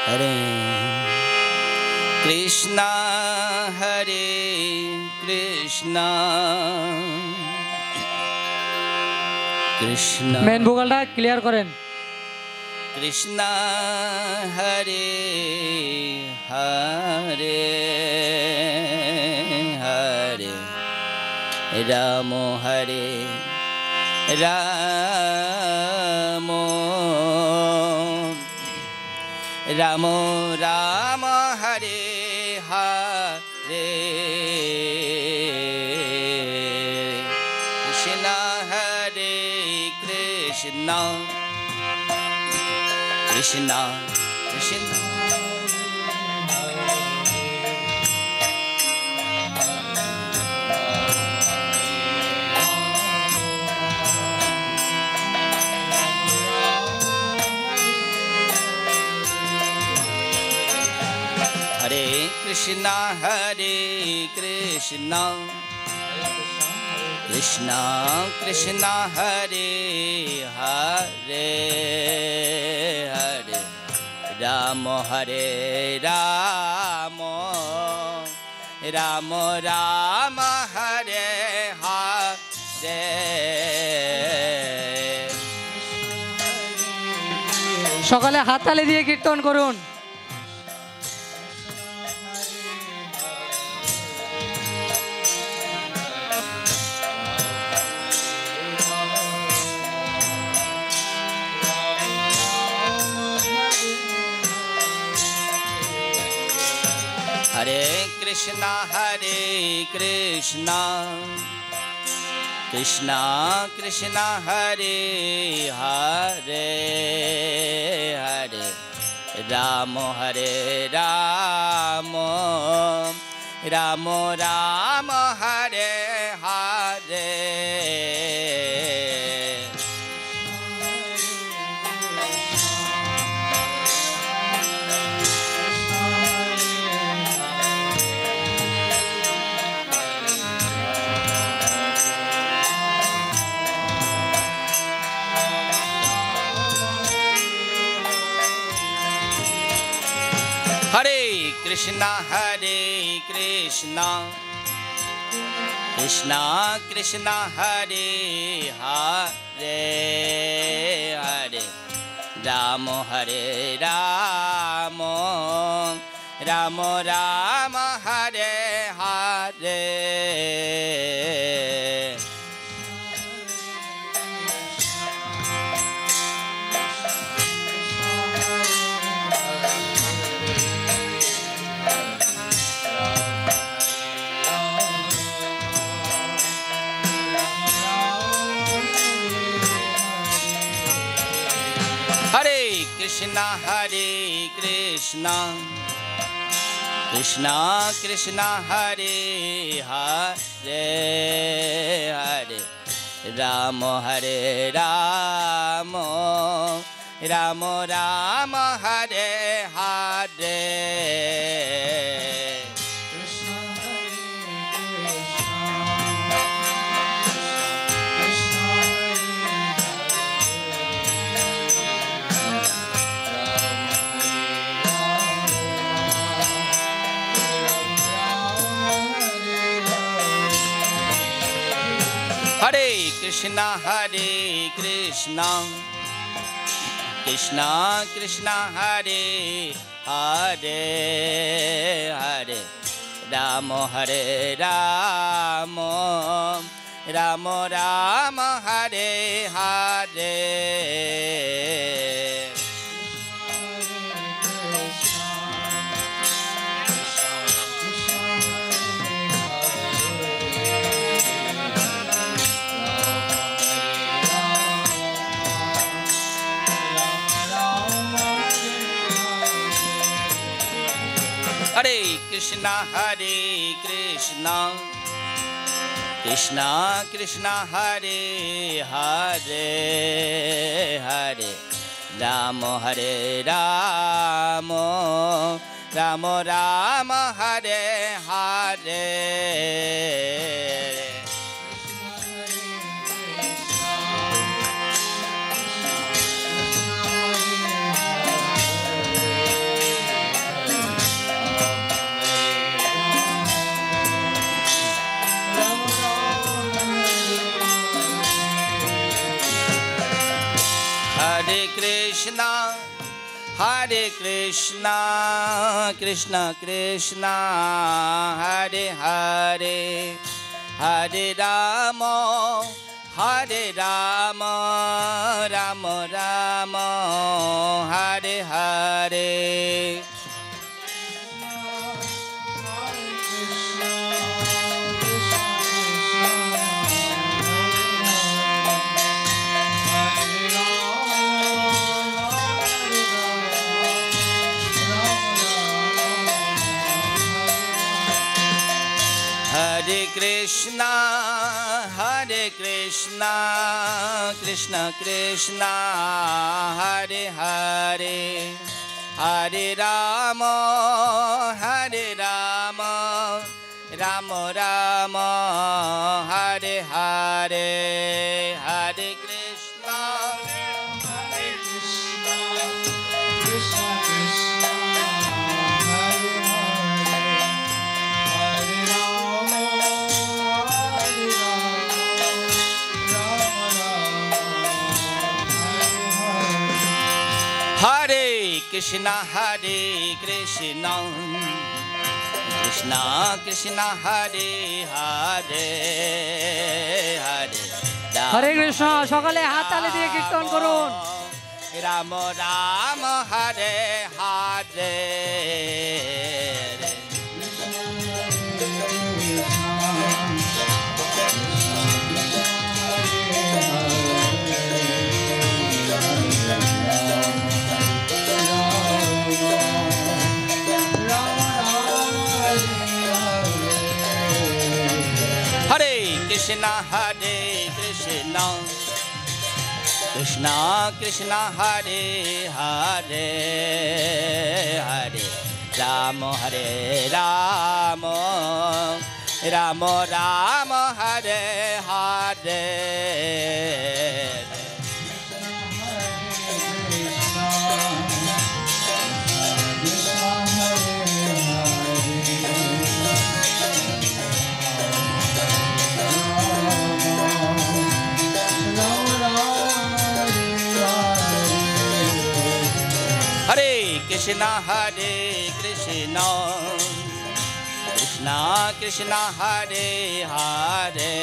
Hare Krishna, Hare Krishna, Krishna main ভোকালটা clear করেন। Krishna, Hare Hare, Hare Ramo, Hare Ramo, Ramo Ramo, Hare Hare, Krishna, Hare Krishna, Krishna Krishna Hare Krishna, Hare Krishna, Krishna Krishna, Hare Hare, Hare Ramo, Hare Ramo, Ramo Ramo, Hare Hare, সকালে হাততালি দিয়ে কীর্তন করুন। Hare Krishna, Hare Krishna, Krishna Krishna, Hare Hare, Hare Ramo, Hare Ramo, Ramo Ramo, Hare Hare, Hare Krishna, Hare Krishna, Krishna Krishna, Hare Hare, Hare Ramo, Hare Ramo, Ramo Ramo, Hare Hare, Hare Krishna, Hare Krishna, Krishna Krishna, Hare Hare, Hare Ramo, Hare Ramo, Ramo Ramo, Hare Hare, Hare Krishna, Hare Krishna, Krishna Krishna, Hare Hare, Hare Ramo, Hare Ramo, Ramo Ramo, Hare Hare, Hare Krishna, Hare Krishna, Krishna Krishna, Hare Hare, Hare Ramo, Hare Ramo, Ramo Ramo, Hare Hare, Krishna Hare Krishna Krishna Krishna Hare Hare Hare Rama Hare Rama Rama Rama Hare Hare Hare Krishna Krishna Krishna Hare Hare Hare Rama Rama Rama Hare Hare Hare Krishna Krishna Krishna Hare Hare Hare Rama Rama Rama Hare Krishna Krishna Krishna Hare Hare Hare হরে কৃষ্ণ সকালে হাত তালি দিয়ে কীর্তন করুন Ram Ram Hare Hare Hare Krishna Krishna Krishna Hare Hare Hare Rama Rama Rama Hare Hare Krishna Krishna Krishna Hare Hare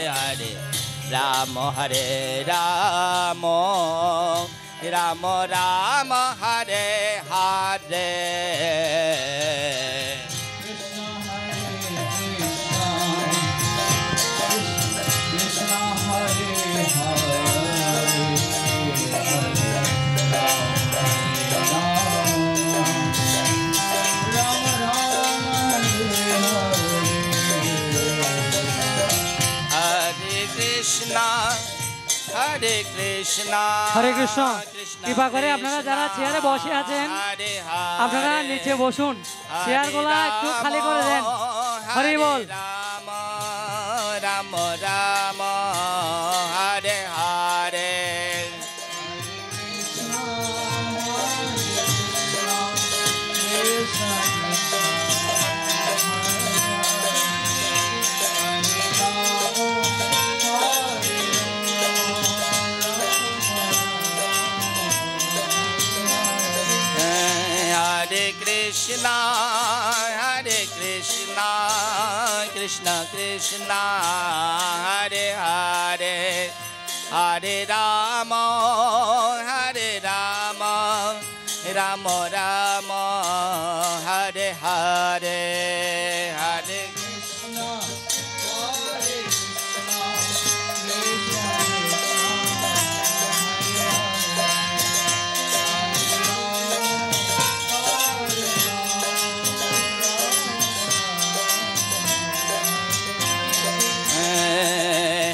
Hare Rama Rama Rama Rama Hare Hare Hare Krishna হরে কৃষ্ণ কৃপা করে আপনারা যারা চেয়ারে বসে আছেন আপনারা নিচে বসুন চেয়ারগুলো একটু খালি করে দেন হরি বল Ram Ram Hare Hare Krishna Krishna Krishna Hare Hare Hare Rama Rama Rama Hare Hare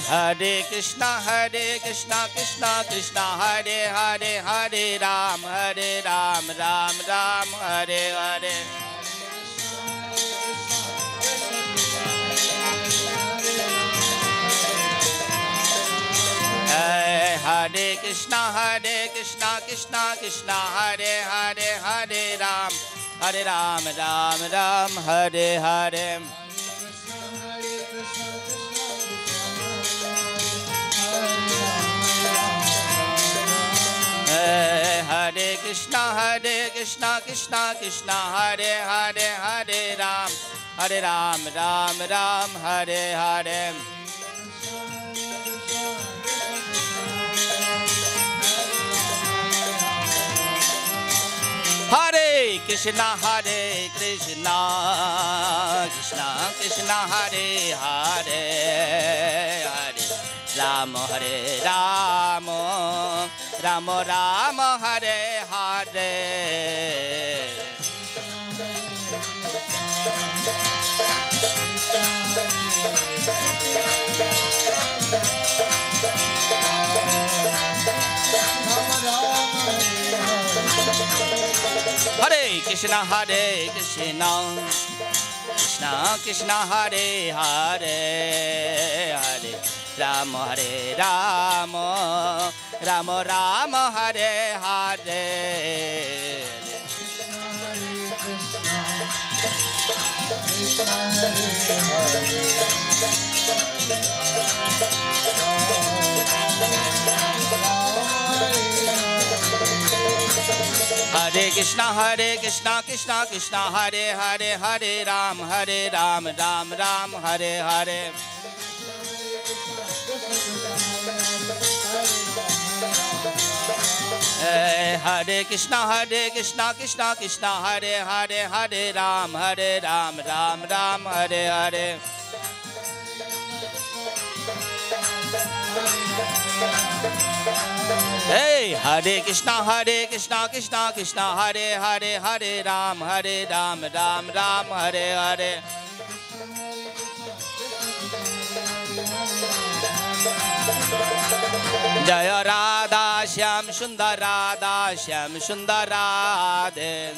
Hare Krishna Hare Krishna Krishna Krishna Hare Hare Hare Ram Ram Ram Hare Hare Hare Krishna Krishna Krishna Hare Hare Hare Ram Ram Ram Hare Hare Krishna Krishna Krishna Hare Hare Hare Ram Ram Ram Hare Hare Hare Krishna Krishna Krishna Hare Hare Hare Ram Hare Ram Ram Ram Hare Hare Hare Krishna Krishna Krishna Hare Hare Hare Ram Hare Ram Ram Ram Hare Hare Hare Krishna Krishna Krishna Hare Hare Hare Ram Ram Ram Hare Hare Hare Krishna Krishna Krishna Hare Hare Hare Ram Ram Ram Hare Hare Hey Hare Krishna Krishna Hare Hare Hare Ram Ram Ram Hare Hare Jaya Radha Shyam Sundar Radhe